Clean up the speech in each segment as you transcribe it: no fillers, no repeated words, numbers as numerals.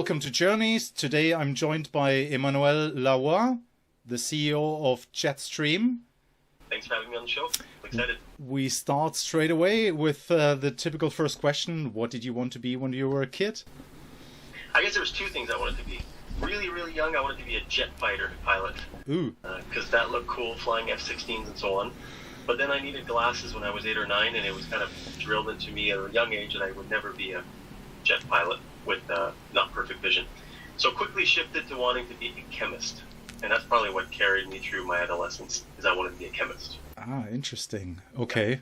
Welcome to Journeys. Today I'm joined by Emmanuel Lavoie, the CEO of Jetstream. Thanks for having me on the show. I'm excited. We start straight away with the typical first question. What did you want to be when you were a kid? I guess there was two things I wanted to be. Really, really young, I wanted to be a jet fighter pilot. Ooh. Because that looked cool, flying F-16s and so on. But then I needed glasses when I was 8 or 9, and it was kind of drilled into me at a young age that I would never be a jet pilot with not perfect vision. So quickly shifted to wanting to be a chemist. And that's probably what carried me through my adolescence, is I wanted to be a chemist. Ah, interesting. Okay. Yeah.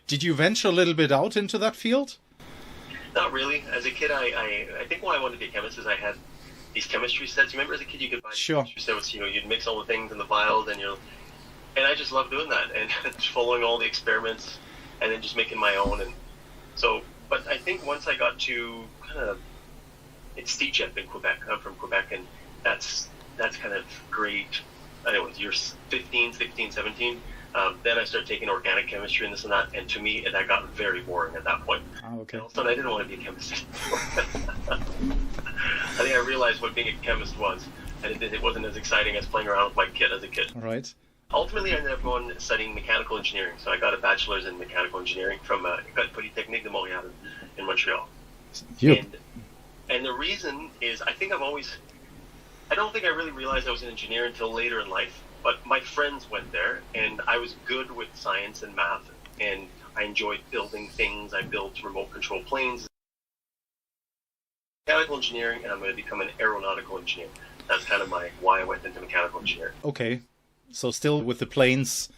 Did you venture a little bit out into that field? Not really. As a kid, I think why I wanted to be a chemist is I had these chemistry sets. You remember as a kid you could buy Sure. chemistry sets, you'd mix all the things in the vials and I just loved doing that and following all the experiments and then just making my own. And so, but I think once I got to it's CJEP in Quebec. I'm from Quebec, and that's kind of grade, anyways, you're 15, 16, 17. Then I started taking organic chemistry and this and that, and to me, that got very boring at that point. Oh, okay. And all of a sudden, I didn't want to be a chemist anymore. I think I realized what being a chemist was, and it wasn't as exciting as playing around with my kit as a kid. All right. Ultimately, I ended up going studying mechanical engineering. So I got a bachelor's in mechanical engineering from École Polytechnique de Montréal in Montreal. Yep. And the reason is, I don't think I really realized I was an engineer until later in life, but my friends went there, and I was good with science and math, and I enjoyed building things. I built remote control planes. Mechanical engineering, and I'm going to become an aeronautical engineer. That's kind of why I went into mechanical engineering. Okay. So still with the planes?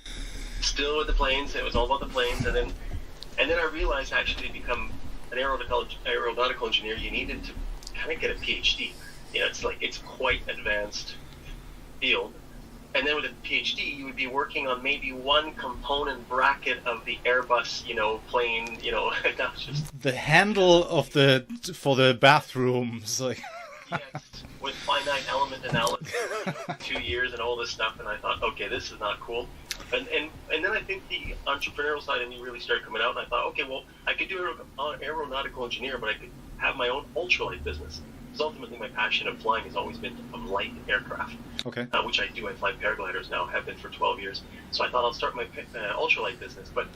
Still with the planes. It was all about the planes, and then I realized actually to become an aeronautical engineer, you needed to kind of get a PhD. It's quite advanced field. And then with a PhD, you would be working on maybe one component bracket of the Airbus, plane, that's just... The handle for the bathrooms, like... Yes, with finite element analysis, 2 years and all this stuff, and I thought, okay, this is not cool. And then I think the entrepreneurial side of me really started coming out, and I thought, okay, well, I could do an aeronautical engineer, but I could have my own ultralight business. Because ultimately my passion of flying has always been of light aircraft, okay. Which I do. I fly paragliders now, have been for 12 years. So I thought I'll start my ultralight business, but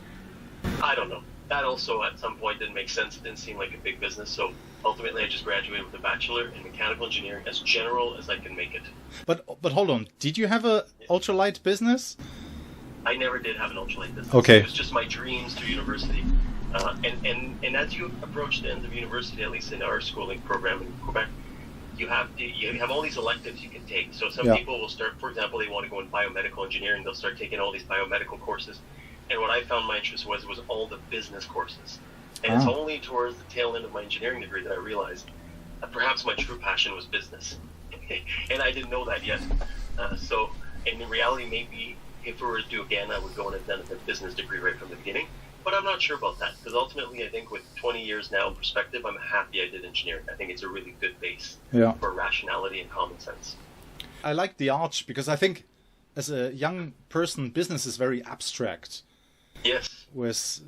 I don't know. That also at some point didn't make sense. It didn't seem like a big business. So ultimately I just graduated with a bachelor in mechanical engineering, as general as I can make it. But hold on, did you have a ultralight business? I never did have an ultralight business. Okay. It was just my dreams through university. And as you approach the end of university, at least in our schooling program in Quebec, you have all these electives you can take. So some people will start, for example, they want to go in biomedical engineering. They'll start taking all these biomedical courses. And what I found my interest was all the business courses. And it's only towards the tail end of my engineering degree that I realized that perhaps my true passion was business. And I didn't know that yet. So in reality, maybe if we were to do again, I would go and have done a business degree right from the beginning. But I'm not sure about that, because ultimately I think with 20 years now in perspective, I'm happy I did engineering. I think it's a really good base for rationality and common sense. I like the arch because I think as a young person, business is very abstract. Yes. Whereas,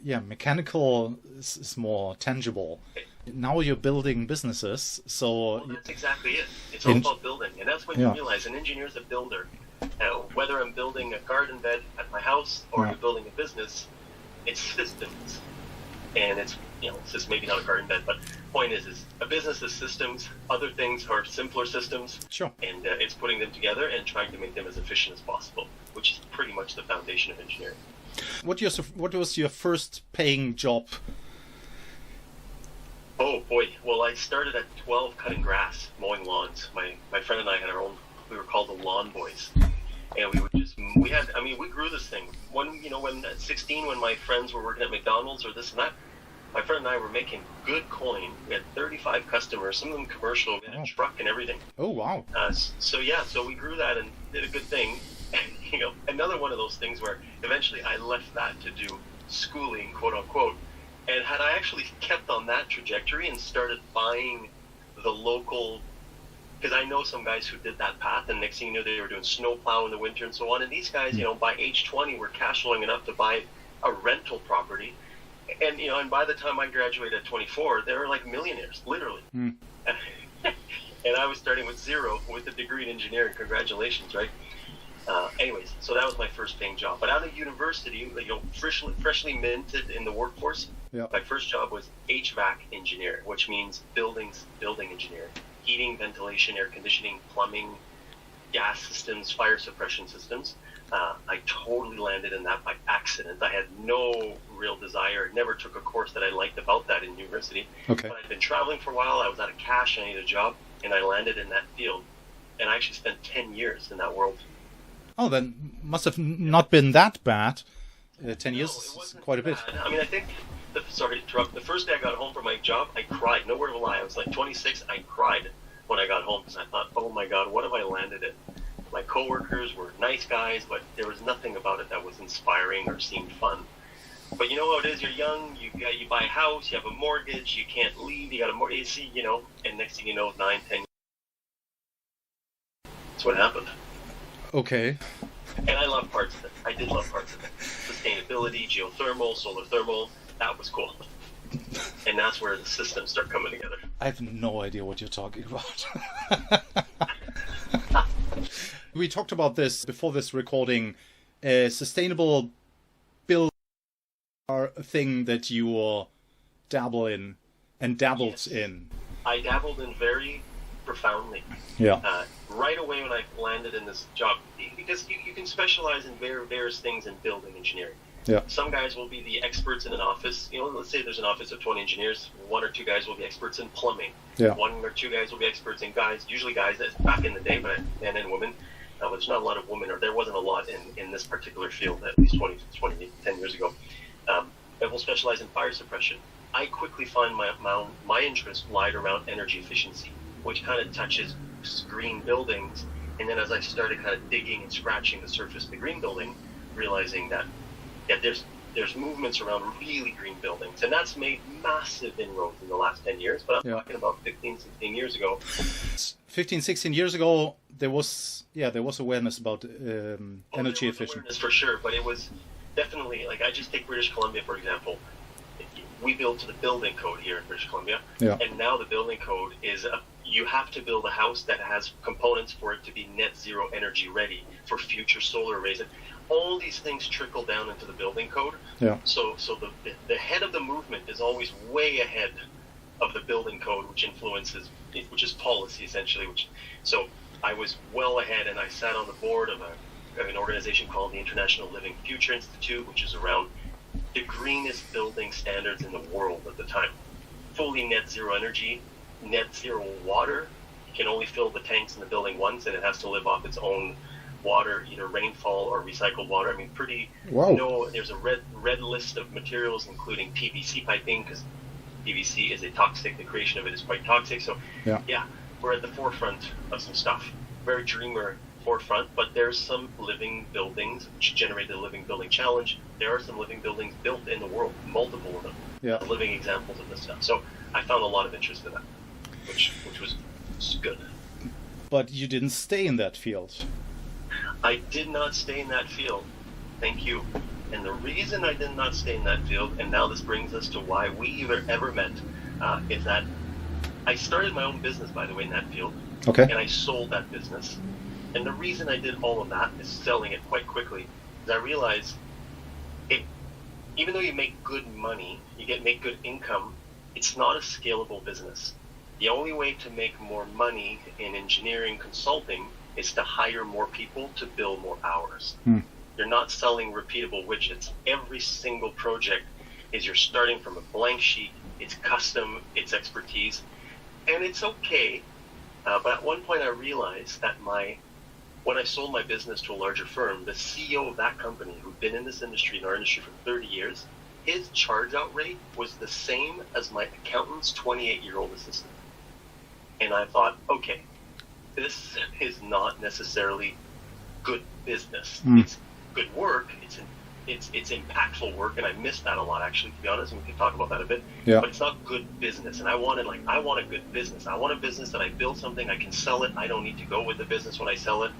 mechanical is more tangible. Now you're building businesses, so... Well, that's exactly it. It's all about building. And that's when you realize an engineer is a builder. Whether I'm building a garden bed at my house or I'm building a business, it's systems. And it's just maybe not a garden bed, but point is a business is systems. Other things are simpler systems. Sure. And it's putting them together and trying to make them as efficient as possible, which is pretty much the foundation of engineering. What was your first paying job? Oh boy. Well, I started at 12 cutting grass, mowing lawns. My friend and I had our own, we were called the Lawn Boys. And we grew this thing. When at 16, when my friends were working at McDonald's or this and that, my friend and I were making good coin. We had 35 customers, some of them commercial, we had a truck and everything. Oh, wow. So we grew that and did a good thing. Another one of those things where eventually I left that to do schooling, quote unquote. And had I actually kept on that trajectory and started buying the local, because I know some guys who did that path, and next thing you know, they were doing snow plow in the winter and so on. And these guys, by age 20, were cash flowing enough to buy a rental property. And, and by the time I graduated at 24, they were like millionaires, literally. And I was starting with zero with a degree in engineering. Congratulations, right? Anyways, so that was my first paying job. But out of university, freshly minted in the workforce, my first job was HVAC engineer, which means building engineer, heating, ventilation, air conditioning, plumbing, gas systems, fire suppression systems. I totally landed in that by accident. I had no real desire, never took a course that I liked about that in university. Okay. But I'd been traveling for a while, I was out of cash, I needed a job, and I landed in that field. And I actually spent 10 years in that world. Oh, then must have not been that bad. 10 years is quite a bit. Bad. I mean, I think, sorry to interrupt, the first day I got home from my job, I cried. No word of a lie. I was like 26, I cried when I got home because I thought, oh my God, what have I landed in? My coworkers were nice guys, but there was nothing about it that was inspiring or seemed fun. But you know how it is, you're young, you buy a house, you have a mortgage, you can't leave, you got a mortgage, and next thing you know, 9, 10 years. That's what happened. Okay. And I love parts of it. I did love parts of it. Sustainability, geothermal, solar thermal, that was cool. And that's where the systems start coming together. I have no idea what you're talking about. We talked about this before this recording. Sustainable build are a thing that you dabble in and dabbled in. I dabbled in very profoundly. Yeah. Right away when I landed in this job, because you can specialize in various things in building engineering. Yeah. Some guys will be the experts in an office. Let's say there's an office of 20 engineers. 1 or 2 guys will be experts in plumbing. Yeah. 1 or 2 guys will be experts in usually guys that's back in the day, but men and women. But there's not a lot of women, or there wasn't a lot in this particular field at least 10 years ago. That will specialize in fire suppression. I quickly find my interest lied around energy efficiency, which kind of touches green buildings. And then as I started kind of digging and scratching the surface of the green building, realizing that there's movements around really green buildings, and that's made massive inroads in the last 10 years. But I'm talking about 15, 16 years ago. 15, 16 years ago, there was awareness about energy efficiency. Awareness for sure, but it was definitely, like, I just take British Columbia, for example. We build to the building code here in British Columbia, and now the building code is you have to build a house that has components for it to be net zero energy ready for future solar arrays. And all these things trickle down into the building code. Yeah. So the head of the movement is always way ahead of the building code, which is policy essentially. So I was well ahead, and I sat on the board of an organization called the International Living Future Institute, which is around the greenest building standards in the world at the time. Fully net zero energy, net zero water. You can only fill the tanks in the building once, and it has to live off its own water, either rainfall or recycled water. I mean, there's a red list of materials, including PVC piping, because PVC is a toxic. The creation of it is quite toxic. So, we're at the forefront of some stuff. Very dreamer forefront, but there's some living buildings which generate the Living Building Challenge. There are some living buildings built in the world, multiple of them, living examples of this stuff. So I found a lot of interest in that, which was good. But you didn't stay in that field. I did not stay in that field. Thank you. And the reason I did not stay in that field, and now this brings us to why we ever met, is that I started my own business, by the way, in that field. Okay. And I sold that business. And the reason I did all of that is selling it quite quickly, is I realized even though you make good money, make good income, it's not a scalable business. The only way to make more money in engineering consulting is to hire more people to bill more hours. You're not selling repeatable widgets. Every single project is you're starting from a blank sheet. It's custom, it's expertise, and it's okay. But at one point I realized that when I sold my business to a larger firm, the CEO of that company, who'd been in this industry, in our industry for 30 years, his charge-out rate was the same as my accountant's 28-year-old assistant. And I thought, okay, this is not necessarily good business. It's good work. It's impactful work, and I miss that a lot, actually, to be honest, and we can talk about that a bit. Yeah. But it's not good business, and I want a good business. I want a business that I build something, I can sell it. I don't need to go with the business when I sell it.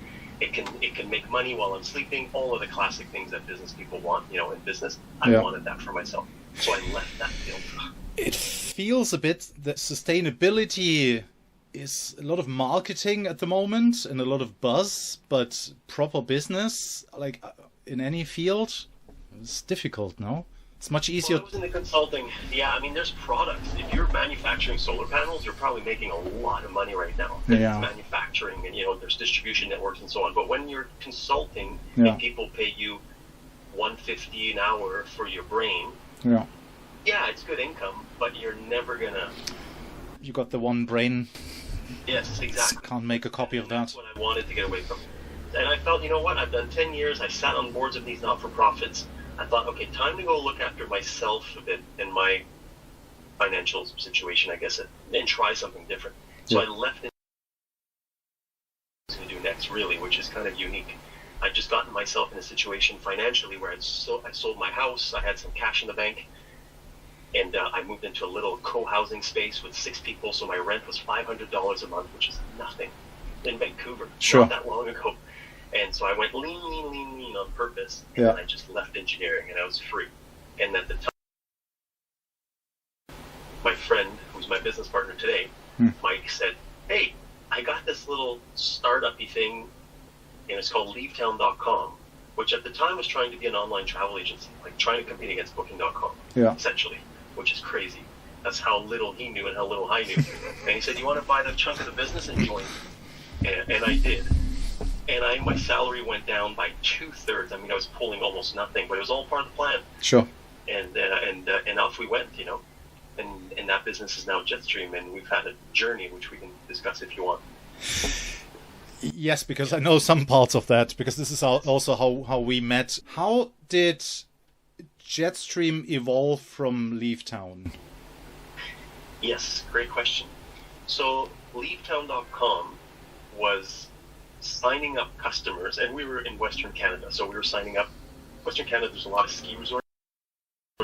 It can make money while I'm sleeping. All of the classic things that business people want, in business. I wanted that for myself, so I left that field. It feels a bit that sustainability is a lot of marketing at the moment and a lot of buzz, but proper business, like in any field, it's difficult, no? It's much easier. Well, I was in the consulting. Yeah, I mean, there's products. If you're manufacturing solar panels, you're probably making a lot of money right now. Yeah. It's manufacturing, and there's distribution networks and so on. But when you're consulting, Yeah. and people pay you $150 an hour for your brain, Yeah. yeah, it's good income, but you're never gonna. You got the one brain. Yes, exactly. Can't make a copy of that. That's what I wanted to get away from. And I felt, you know what? I've done 10 years. I sat on boards of these not-for-profits. I thought, okay, time to go look after myself a bit in my financial situation, I guess, and try something different. So Yeah. I left it to do next, really, which is kind of unique. I just gotten myself in a situation financially where I sold my house. I had some cash in the bank, and I moved into a little co-housing space with 6 people. So my rent was $500 a month, which is nothing in Vancouver. Sure. Not that long ago. And so I went lean on purpose, and Yeah. I just left engineering, and I was free. And at the time, my friend, who's my business partner today, Mike, said, hey, I got this little startup-y thing, and it's called leavetown.com, which at the time was trying to be an online travel agency, like trying to compete against booking.com, Yeah. essentially, which is crazy. That's how little he knew and how little I knew. And he said, you want to buy the chunk of the business and join? And I did. And my salary went down by 2/3. I mean, I was pulling almost nothing, but it was all part of the plan. Sure. And off we went, And that business is now Jetstream, and we've had a journey which we can discuss if you want. Yes, because I know some parts of that, because this is also how we met. How did Jetstream evolve from Leavetown? Yes, great question. So leavetown.com was signing up customers, and we were in Western Canada, so we were signing up. Western Canada, there's a lot of ski resorts,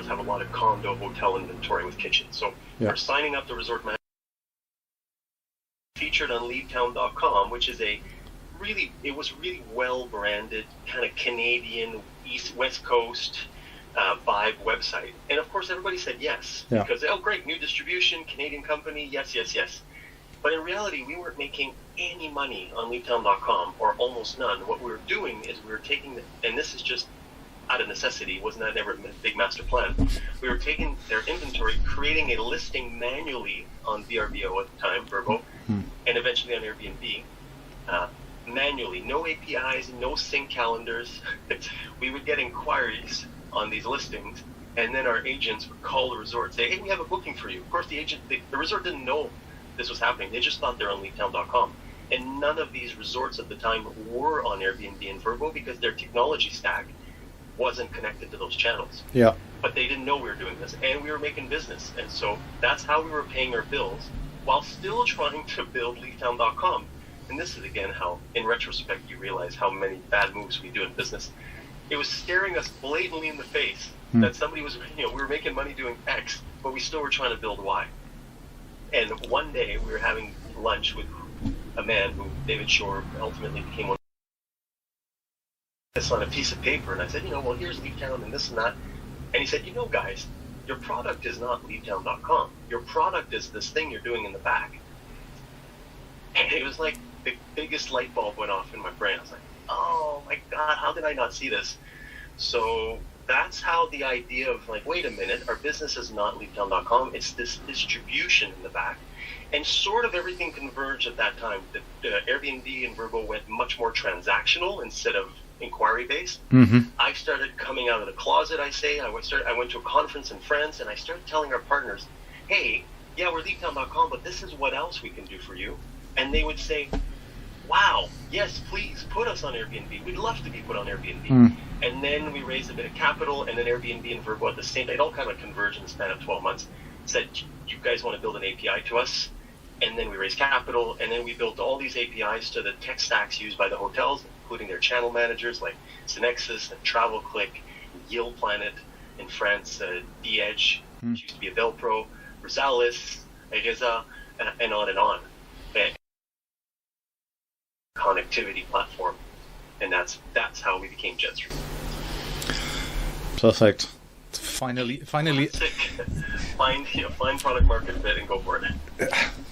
have a lot of condo hotel inventory with kitchens. So Yeah. we're signing up the resort manager featured on leavetown.com, which is it was really well branded, kind of Canadian West Coast vibe website. And of course everybody said yes, Yeah. because great, new distribution, Canadian company, yes. But in reality, we weren't making any money on leavetown.com, or almost none. What we were doing is we were taking and this is just out of necessity, was not ever a big master plan. We were taking their inventory, creating a listing manually on VRBO at the time, Verbo, and eventually on Airbnb, manually. No APIs, no sync calendars. We would get inquiries on these listings, and then our agents would call the resort, say, hey, we have a booking for you. Of course, the resort didn't know this was happening. They just thought they're on leavetown.com. And none of these resorts at the time were on Airbnb and Verbo because their technology stack wasn't connected to those channels. Yeah. But they didn't know we were doing this, and we were making business. And so that's how we were paying our bills while still trying to build leavetown.com. And this is, again, how, in retrospect, you realize how many bad moves we do in business. It was staring us blatantly in the face that somebody was, we were making money doing X, but we still were trying to build Y. And one day we were having lunch with a man who David Shore ultimately became one of this on a piece of paper, and I said, well, here's Leavetown and this and that. And he said, guys, your product is not leavetown.com. Your product is this thing you're doing in the back. And it was like the biggest light bulb went off in my brain. I was like, oh my God, how did I not see this? So that's how the idea of wait a minute, our business is not leavetown.com. It's this distribution in the back. And sort of everything converged at that time. The Airbnb and Verbo went much more transactional instead of inquiry-based. I started coming out of the closet, I went to a conference in France, and I started telling our partners, hey, yeah, we're leavetown.com, but this is what else we can do for you. And they would say, wow, yes, please, put us on Airbnb. We'd love to be put on Airbnb. And then we raised a bit of capital, and then Airbnb and Verbo at the same time, it all kind of converged in the span of 12 months, said, you guys want to build an API to us? And then we raised capital, and then we built all these APIs to the tech stacks used by the hotels, including their channel managers like Synexus and TravelClick, Yield Planet in France, D-Edge, which used to be a Velpro, Rosalis, Egeza, and on and on. And connectivity platform, and that's how we became Jetstream. Perfect. Finally. Find product market fit and go for it.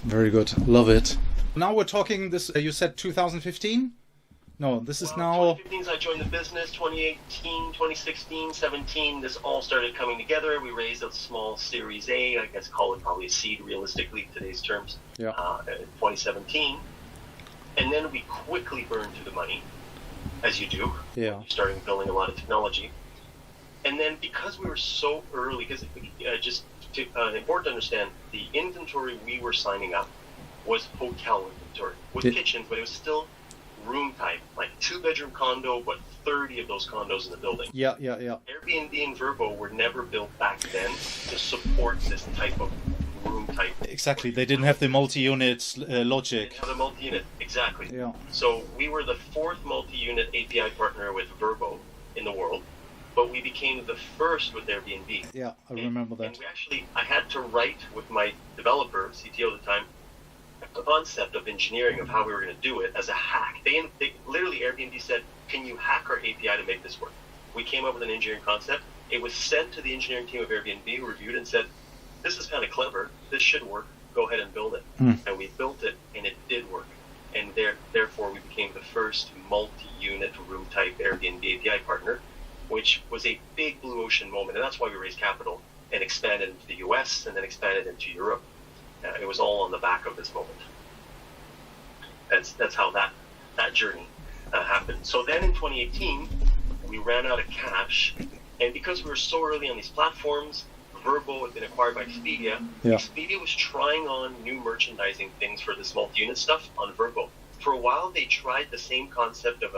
Very good. Love it. Now we're talking this, you said 2015? No, this is now... 2015 I joined the business, 2018, 2016, 17, this all started coming together. We raised a small Series A, I guess call it probably a seed realistically, today's terms, in 2017. And then we quickly burned through the money, as you do. Yeah. Starting building a lot of technology. And then because we were so early, because important to understand, the inventory we were signing up was hotel inventory with kitchens, but it was still room type, like 2-bedroom condo, but 30 of those condos in the building. Yeah. Airbnb and Vrbo were never built back then to support this type of room type. Exactly, they didn't have the multi-unit logic. They didn't have the multi-unit, exactly. Yeah. So we were the 4th multi-unit API partner with Vrbo in the world, but we became the first with Airbnb. Yeah, I remember that. And I had to write with my developer, CTO at the time, a concept of engineering of how we were going to do it as a hack. They literally, Airbnb said, can you hack our API to make this work? We came up with an engineering concept. It was sent to the engineering team of Airbnb, who reviewed it and said, this is kind of clever. This should work. Go ahead and build it. And we built it, and it did work. And therefore, we became the first multi-unit room type Airbnb API partner, which was a big blue ocean moment. And that's why we raised capital and expanded into the US and then expanded into Europe. It was all on the back of this moment. That's how that journey happened. So then in 2018, we ran out of cash. And because we were so early on these platforms, Vrbo had been acquired by Expedia. Yeah. Expedia was trying on new merchandising things for this multi-unit stuff on Vrbo. For a while, they tried the same concept of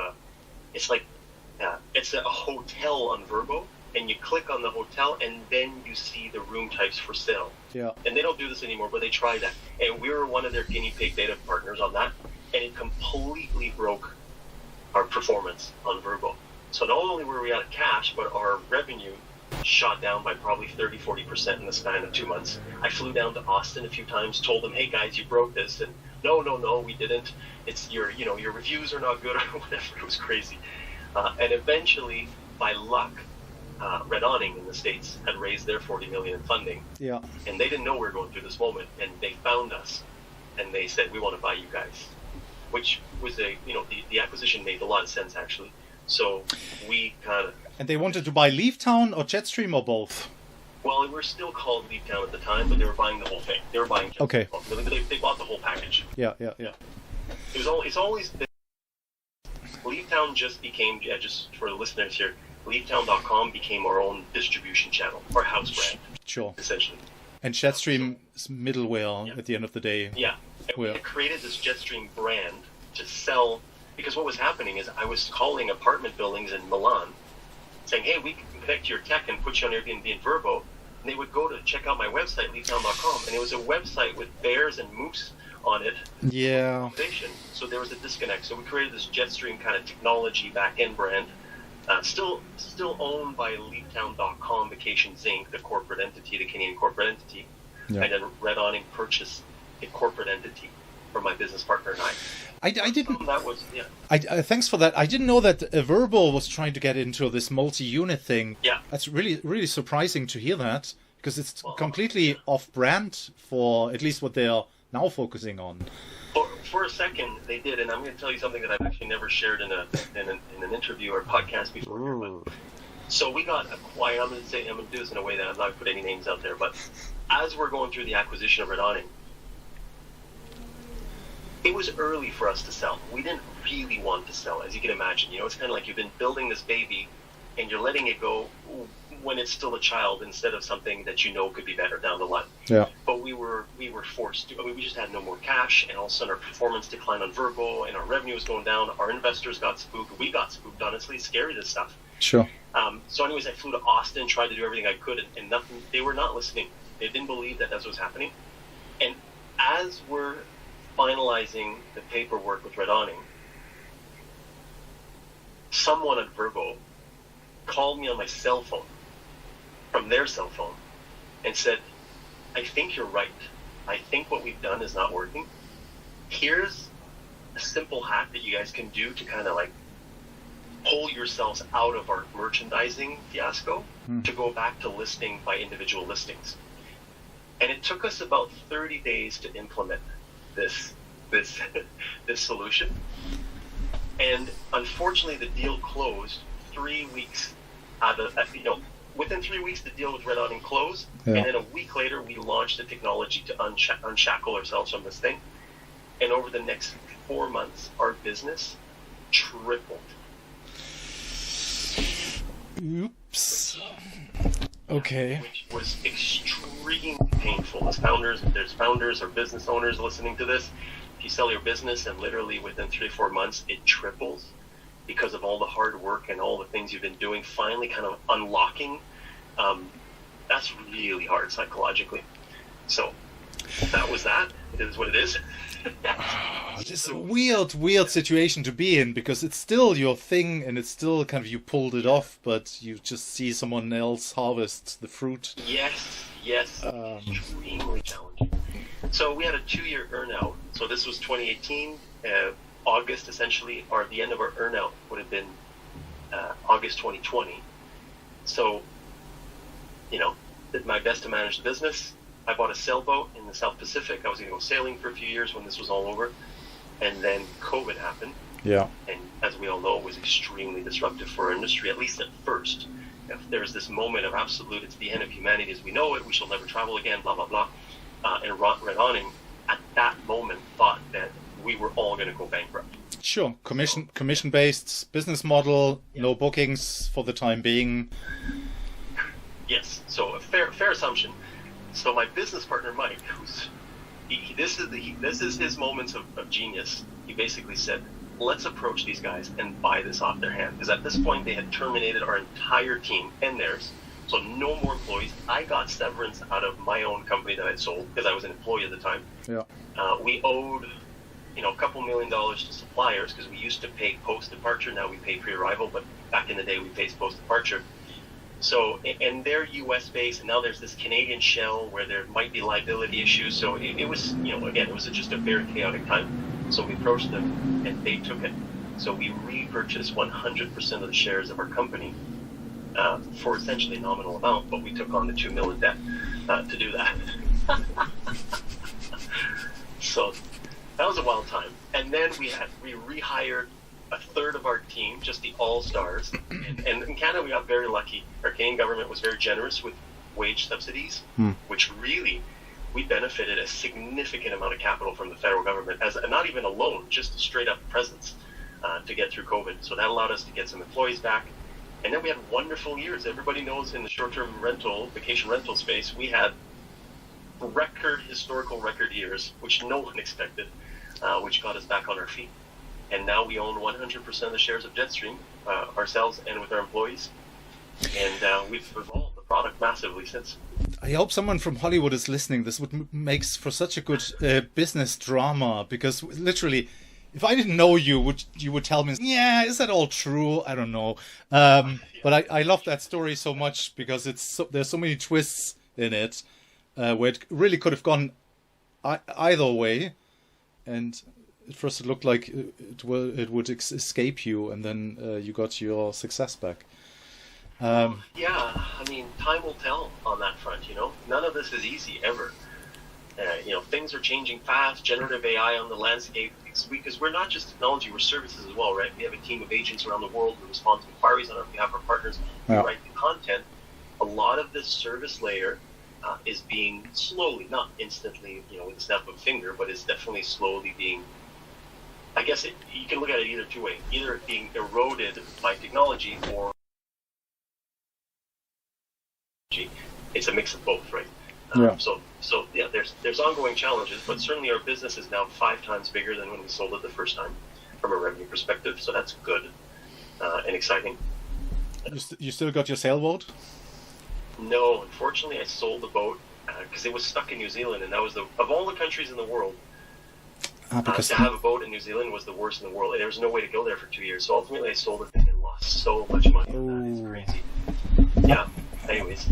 it's a hotel on Vrbo, and you click on the hotel, and then you see the room types for sale. Yeah. And they don't do this anymore, but they tried that. And we were one of their guinea pig beta partners on that, and it completely broke our performance on Vrbo. So not only were we out of cash, but our revenue shot down by probably 30-40% in the span of 2 months. I flew down to Austin a few times, told them, hey guys, you broke this, and no, we didn't. It's your reviews are not good or whatever. It was crazy. And eventually, by luck, Red Awning in the States had raised their $40 million in funding. Yeah. And they didn't know we were going through this moment, and they found us, and they said, we want to buy you guys, which was the acquisition made a lot of sense, actually. So we kind of... And they wanted to buy Leavetown or Jetstream or both? Well, we were still called Leavetown at the time, but they were buying the whole thing. They were buying Jetstream. Okay. They bought the whole package. Yeah. It's always been... Leavetown just became, just for the listeners here, Leavetown.com became our own distribution channel, our house brand. Sure. Essentially. And Jetstream is middleware at the end of the day. Yeah. And we had created this Jetstream brand to sell, because what was happening is I was calling apartment buildings in Milan saying, hey, we can connect to your tech and put you on Airbnb and Vrbo. And they would go to check out my website, Leavetown.com, and it was a website with bears and moose on it. Yeah. So there was a disconnect. So we created this Jetstream kind of technology back-end brand, still owned by Leavetown.com Vacations Inc., the corporate entity, the Canadian corporate entity. Yeah. And then Red Awning purchased a corporate entity for my business partner and I. I didn't. That was thanks for that. I didn't know that Vrbo was trying to get into this multi-unit thing. Yeah. That's really surprising to hear that, because it's completely off-brand for at least what they are now focusing on. For a second, they did, and I'm going to tell you something that I've actually never shared in an interview or podcast before. So we got acquired. I'm going to do this in a way that I'm not going to put any names out there, but as we're going through the acquisition of Red Awning, it was early for us to sell. We didn't really want to sell, as you can imagine. It's kind of like you've been building this baby, and you're letting it go when it's still a child instead of something that could be better down the line. Yeah. But we were forced to. We just had no more cash, and all of a sudden our performance declined on Vrbo, and our revenue was going down. Our investors got spooked. We got spooked, honestly. It's scary, this stuff. Sure. So anyways, I flew to Austin, tried to do everything I could, and nothing. They were not listening. They didn't believe that that's what was happening. And as we're finalizing the paperwork with Red Awning, someone at Vrbo called me on my cell phone, from their cell phone, and said, I think you're right. I think what we've done is not working. Here's a simple hack that you guys can do to kind of like pull yourselves out of our merchandising fiasco to go back to listing by individual listings. And it took us about 30 days to implement this this this solution. And unfortunately, the deal closed 3 weeks out of, within 3 weeks, the deal was read on and closed. Yeah. And then a week later, we launched the technology to unshackle ourselves from this thing. And over the next 4 months, our business tripled. Oops. Okay. Which was extremely painful. There's founders or business owners listening to this. If you sell your business and literally within 3 or 4 months it triples because of all the hard work and all the things you've been doing, finally kind of unlocking, that's really hard psychologically. So that was that. It is what it is. It's a weird situation to be in, because it's still your thing and it's still kind of, you pulled it off, but you just see someone else harvest the fruit. Yes. Extremely challenging. So we had a 2-year earnout. So this was 2018, August essentially, or the end of our earnout would have been August 2020. So, did my best to manage the business. I bought a sailboat in the South Pacific. I was going to go sailing for a few years when this was all over. And then COVID happened. Yeah. And as we all know, it was extremely disruptive for our industry, at least at first. If there's this moment of absolute, it's the end of humanity as we know it, we shall never travel again, blah, blah, blah. And Red Awning, at that moment, thought that we were all going to go bankrupt. Sure. Commission-based business model, yeah. No bookings for the time being. Yes. So a fair assumption. So my business partner, Mike, this is his moments of genius. He basically said, let's approach these guys and buy this off their hand. Because at this point, they had terminated our entire team and theirs. So no more employees. I got severance out of my own company that I'd sold because I was an employee at the time. Yeah. We owed, a couple $1 million to suppliers because we used to pay post-departure. Now we pay pre-arrival, but back in the day we paid post-departure. So, and they're U.S. based, and now there's this Canadian shell where there might be liability issues. So it was, again, it was just a very chaotic time. So we approached them, and they took it. So we repurchased 100% of the shares of our company for essentially a nominal amount, but we took on the $2 million debt to do that. So that was a wild time. And then we rehired a third of our team, just the all-stars. And in Canada, we got very lucky. Our Canadian government was very generous with wage subsidies, which really, we benefited a significant amount of capital from the federal government, as not even a loan, just a straight-up presence to get through COVID. So that allowed us to get some employees back. And then we had wonderful years. Everybody knows in the short-term vacation rental space, we had historical record years, which no one expected, which got us back on our feet. And now we own 100% of the shares of Jetstream, ourselves and with our employees. And we've evolved the product massively since. I hope someone from Hollywood is listening. This would makes for such a good business drama, because literally, if I didn't know you would tell me, yeah, is that all true? I don't know. But I love that story so much because there's so many twists in it where it really could have gone either way. And at first it looked like it would escape you, and then you got your success back. Yeah, I mean, time will tell on that front, None of this is easy, ever. Things are changing fast, generative AI on the landscape, because we're not just technology, we're services as well, right? We have a team of agents around the world who respond to inquiries on our behalf, our partners, who write the content. A lot of this service layer is being slowly, not instantly, with a snap of a finger, but is definitely slowly being, I guess you can look at it either two ways. Either it being eroded by technology, or it's a mix of both, right? So yeah, there's ongoing challenges, but certainly our business is now 5 times bigger than when we sold it the first time from a revenue perspective. So that's good and exciting. You still got your sailboat? No, unfortunately, I sold the boat because it was stuck in New Zealand, and that was of all the countries in the world. To have a boat in New Zealand was the worst in the world. There was no way to go there for 2 years. So ultimately, I sold it and lost so much money. That is crazy. Yeah. Anyways.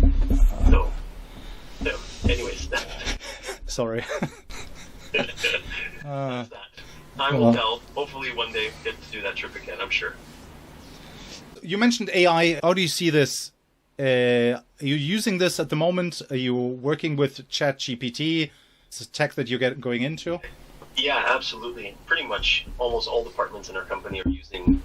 Anyways. Sorry. That. Time will tell. Hopefully one day get to do that trip again, I'm sure. You mentioned AI. How do you see this? Are you using this at the moment? Are you working with ChatGPT? It's a tech that you're going into? Yeah, absolutely. Pretty much almost all departments in our company are using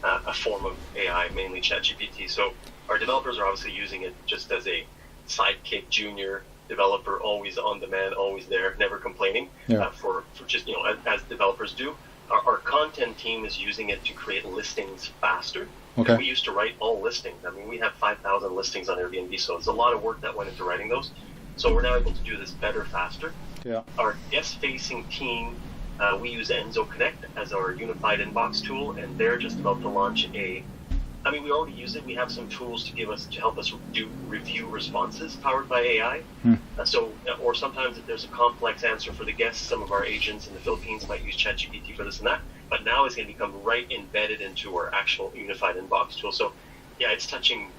a form of AI, mainly ChatGPT. So our developers are obviously using it just as a sidekick junior developer, always on demand, always there, never complaining. For just, as developers do. Our content team is using it to create listings faster. Okay. We used to write all listings. I mean, we have 5,000 listings on Airbnb, so it's a lot of work that went into writing those. So we're now able to do this better, faster. Yeah. Our guest-facing team, we use Enzo Connect as our unified inbox tool, and they're just about to launch we already use it. We have some tools to help us do review responses powered by AI. Or sometimes if there's a complex answer for the guests, some of our agents in the Philippines might use ChatGPT for this and that. But now it's going to become right embedded into our actual unified inbox tool. So, yeah, it's touching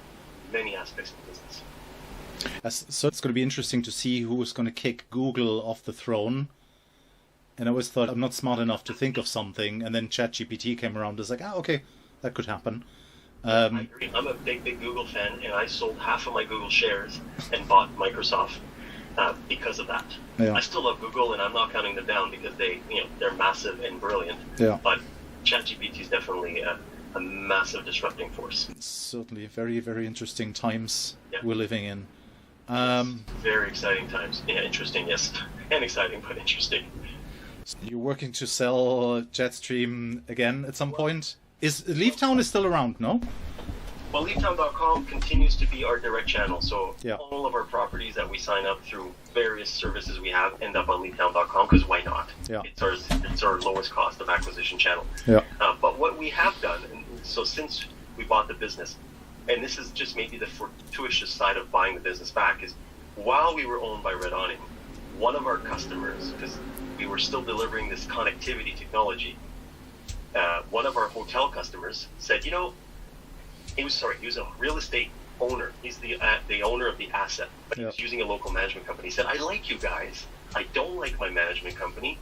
many aspects of the business. So it's going to be interesting to see who is going to kick Google off the throne. And I always thought I'm not smart enough to think of something, and then ChatGPT came around. It's like, okay, that could happen. I agree. I'm a big Google fan, and I sold half of my Google shares and bought Microsoft because of that. Yeah. I still love Google, and I'm not counting them down because they're massive and brilliant. Yeah. But ChatGPT is definitely a massive disrupting force. It's certainly very, very interesting times we're living in. Very exciting times. Yeah, interesting, yes, and exciting, but interesting. You're working to sell Jetstream again at some point. Leavetown is still around, no? Well, leavetown.com continues to be our direct channel. So Yeah. all of our properties that we sign up through various services we have end up on leavetown.com because why not? Yeah. It's our lowest cost of acquisition channel. Yeah. But what we have done, and so since we bought the business, and this is just maybe the fortuitous side of buying the business back, is while we were owned by Red Awning, one of our customers, because we were still delivering this connectivity technology, one of our hotel customers said, he was a real estate owner. He's the owner of the asset, but he was using a local management company. He said, I like you guys. I don't like my management company.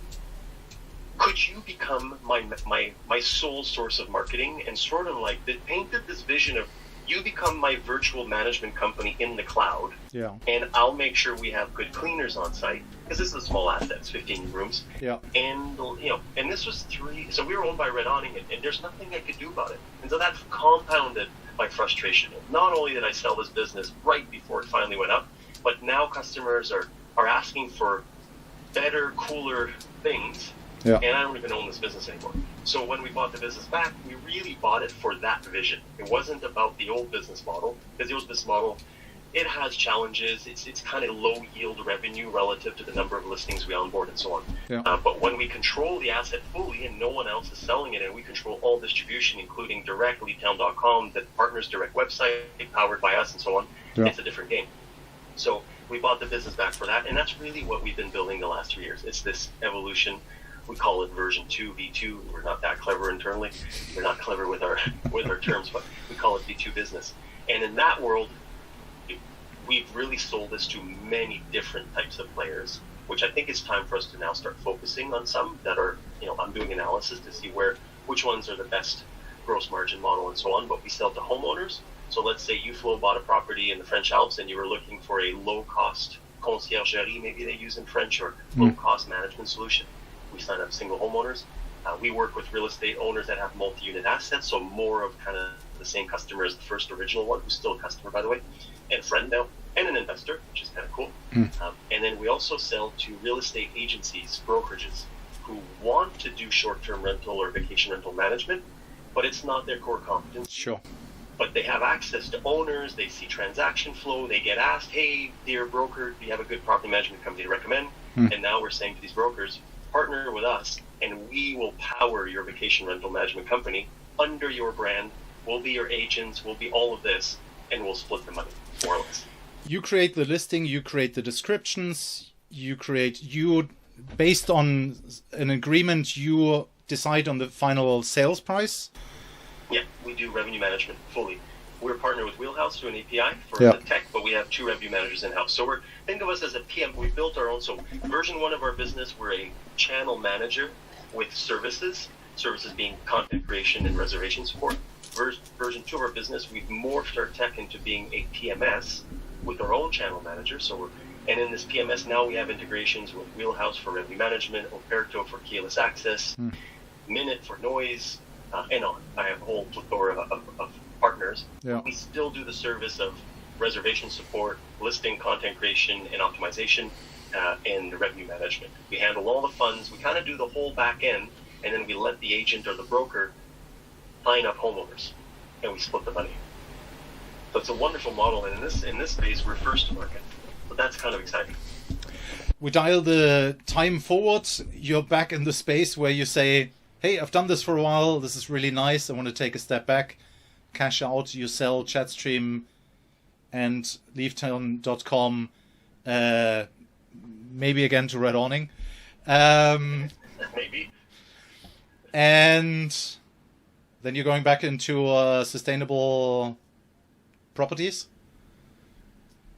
Could you become my sole source of marketing? And sort of like painted this vision of you become my virtual management company in the cloud. Yeah. And I'll make sure we have good cleaners on site because this is a small asset. It's 15 rooms. Yeah. And and this was so we were owned by Red Awning, and there's nothing I could do about it. And so that compounded my frustration. Not only did I sell this business right before it finally went up, but now customers are asking for better, cooler things. Yeah. And I don't even own this business anymore. So when we bought the business back, we really bought it for that vision. It wasn't about the old business model, because the old business model, it has challenges. It's kind of low yield revenue relative to the number of listings we onboard and so on. Yeah. But when we control the asset fully and no one else is selling it, and we control all distribution, including direct, leavetown.com, the partner's direct website, powered by us and so on, it's a different game. So we bought the business back for that, and that's really what we've been building the last 3 years. It's this evolution. We call it version 2, V2. We're not that clever internally. We're not clever with our terms, but we call it V2 business. And in that world, we've really sold this to many different types of players, which I think it's time for us to now start focusing on some that are, I'm doing analysis to see which ones are the best gross margin model and so on, but we sell to homeowners. So let's say you, Flo, bought a property in the French Alps and you were looking for a low-cost conciergerie, maybe they use in French, or low-cost management solution. We sign up single homeowners. We work with real estate owners that have multi-unit assets, so more of kind of the same customer as the first original one, who's still a customer, by the way, and a friend now, and an investor, which is kind of cool. And then we also sell to real estate agencies, brokerages, who want to do short-term rental or vacation rental management, but it's not their core competence. Sure. But they have access to owners, they see transaction flow, they get asked, hey, dear broker, do you have a good property management company to recommend? And now we're saying to these brokers, partner with us, and we will power your vacation rental management company under your brand. We'll be your agents, we'll be all of this, and we'll split the money, more or less. You create the listing, you create the descriptions, based on an agreement, you decide on the final sales price? Yeah, we do revenue management fully. We're partnered with Wheelhouse through an API for the tech, but we have 2 revenue managers in-house. So think of us as a PM. We built our own. So version 1 of our business, we're a channel manager with services being content creation and reservation support. Version 2 of our business, we've morphed our tech into being a PMS with our own channel manager. So And in this PMS now we have integrations with Wheelhouse for revenue management, Operto for keyless access, Minute for noise, and on. I have a whole plethora of partners. Yeah. We still do the service of reservation support, listing, content creation, and optimization, and revenue management. We handle all the funds. We kind of do the whole back end, and then we let the agent or the broker sign up homeowners, and we split the money. So it's a wonderful model, and in this phase, we're first to market. So that's kind of exciting. We dial the time forward. You're back in the space where you say, hey, I've done this for a while. This is really nice. I want to take a step back, cash out. You sell Jetstream and leavetown.com, maybe again to Red Awning. Maybe. And then you're going back into sustainable properties?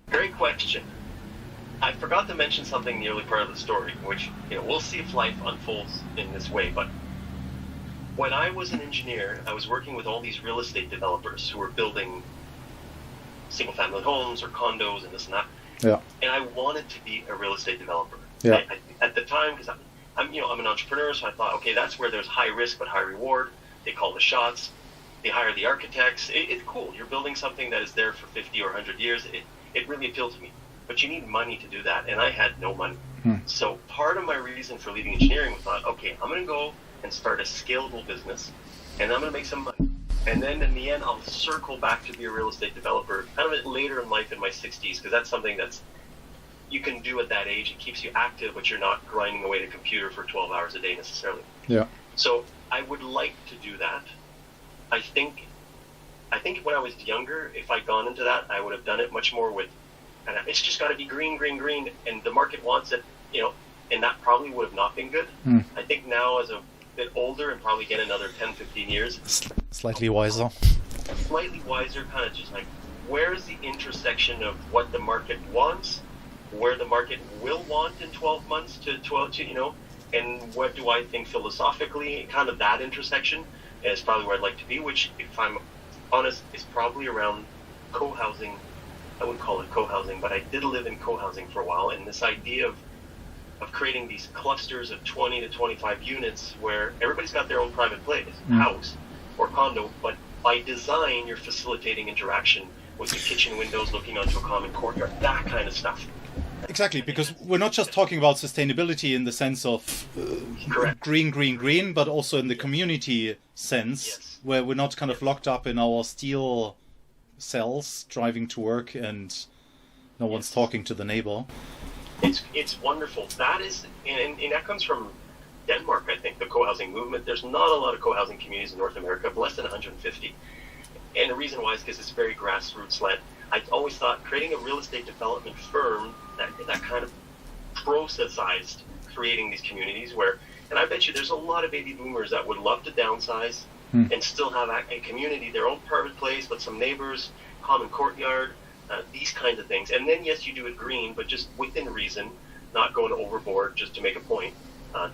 Great question. I forgot to mention something in the early part of the story, which, we'll see if life unfolds in this way. But when I was an engineer, I was working with all these real estate developers who were building single-family homes or condos and this and that. Yeah. And I wanted to be a real estate developer. Yeah. At the time, because I'm an entrepreneur, so I thought, okay, that's where there's high risk but high reward. They call the shots. They hire the architects. It's cool. You're building something that is there for 50 or 100 years. It really appealed to me. But you need money to do that, and I had no money. So part of my reason for leaving engineering was thought, okay, I'm going to go and start a scalable business, and I'm going to make some money. And then in the end, I'll circle back to be a real estate developer, kind of later in life in my 60s, because that's something that's you can do at that age. It keeps you active, but you're not grinding away at a computer for 12 hours a day necessarily. Yeah. So I would like to do that. I think when I was younger, if I'd gone into that, I would have done it much more with, and it's just got to be green, green, green, and the market wants it, and that probably would have not been good. I think now as a bit older and probably get another 10, 15 years. Slightly wiser. Slightly wiser, kind of just like, where's the intersection of what the market wants, where the market will want in 12 months to and what do I think philosophically, kind of that intersection is probably where I'd like to be, which, if I'm honest, is probably around co-housing. I wouldn't call it co-housing, but I did live in co-housing for a while, and this idea of creating these clusters of 20 to 25 units where everybody's got their own private place, house or condo, but by design you're facilitating interaction with the kitchen windows looking onto a common courtyard, that kind of stuff. Exactly, because we're not just talking about sustainability in the sense of green, but also in the community sense, where we're not kind of locked up in our steel cells driving to work and no one's talking to the neighbor. It's wonderful. That is, and that comes from Denmark, I think, the co-housing movement. There's not a lot of co-housing communities in North America, less than 150. And the reason why is because it's very grassroots-led. I always thought creating a real estate development firm that kind of processized creating these communities where, and I bet you there's a lot of baby boomers that would love to downsize and still have a community, their own private place, but some neighbors, common courtyard, these kinds of things. And then, yes, you do it green, but just within reason, not going overboard just to make a point.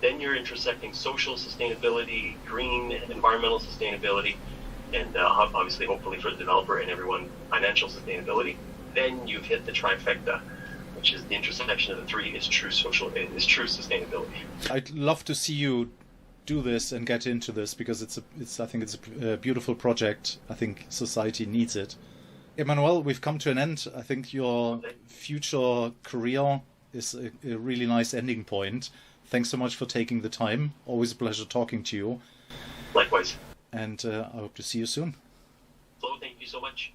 Then you're intersecting social sustainability, green, environmental sustainability, and obviously, hopefully for the developer and everyone, financial sustainability. Then you've hit the trifecta, which is the intersection of the three is true sustainability. I'd love to see you do this and get into this because I think it's a beautiful project. I think society needs it. Emmanuel, we've come to an end. I think your future career is a really nice ending point. Thanks so much for taking the time. Always a pleasure talking to you. Likewise. And I hope to see you soon. So, thank you so much.